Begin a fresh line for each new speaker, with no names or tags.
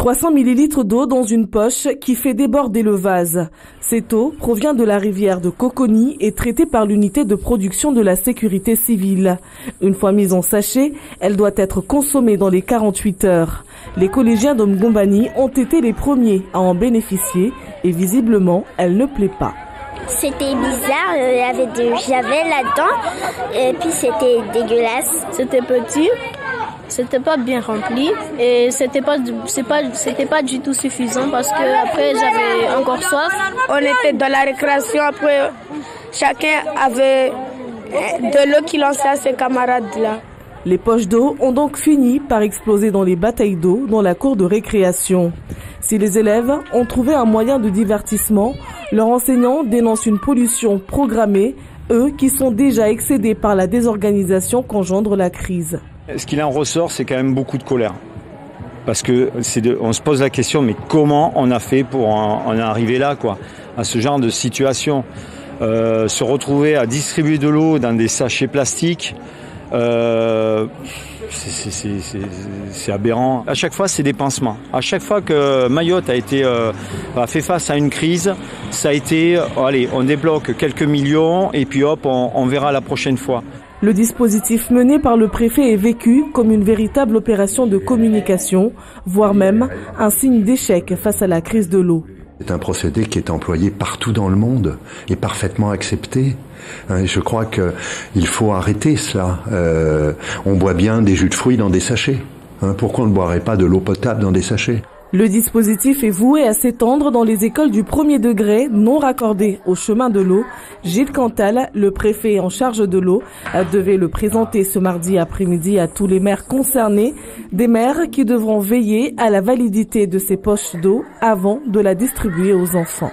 300 ml d'eau dans une poche qui fait déborder le vase. Cette eau provient de la rivière de Coconi et traitée par l'unité de production de la sécurité civile. Une fois mise en sachet, elle doit être consommée dans les 48 heures. Les collégiens d'Omgombani ont été les premiers à en bénéficier et visiblement, elle ne plaît pas.
C'était bizarre, il y avait du javel là-dedans et puis c'était dégueulasse.
C'était petit, c'était pas bien rempli et c'était pas du tout suffisant parce que après j'avais encore soif.
On était dans la récréation, après chacun avait de l'eau qu'il lançait à ses camarades là.
Les poches d'eau ont donc fini par exploser dans les batailles d'eau dans la cour de récréation. Si les élèves ont trouvé un moyen de divertissement, leurs enseignants dénoncent une pollution programmée, eux qui sont déjà excédés par la désorganisation qu'engendre la crise.
Ce qu'il en ressort, c'est quand même beaucoup de colère. Parce que on se pose la question, mais comment on a fait pour en arriver là, quoi, à ce genre de situation, se retrouver à distribuer de l'eau dans des sachets plastiques. C'est aberrant. À chaque fois, c'est des pansements. À chaque fois que Mayotte a fait face à une crise, ça a été, allez, on débloque quelques millions et puis hop, on verra la prochaine fois.
Le dispositif mené par le préfet est vécu comme une véritable opération de communication, voire même un signe d'échec face à la crise de l'eau.
C'est un procédé qui est employé partout dans le monde et parfaitement accepté. Je crois qu'il faut arrêter cela. On boit bien des jus de fruits dans des sachets. Pourquoi on ne boirait pas de l'eau potable dans des sachets ?
Le dispositif est voué à s'étendre dans les écoles du premier degré non raccordées au chemin de l'eau. Gilles Cantal, le préfet en charge de l'eau, devait le présenter ce mardi après-midi à tous les maires concernés, des maires qui devront veiller à la validité de ces poches d'eau avant de la distribuer aux enfants.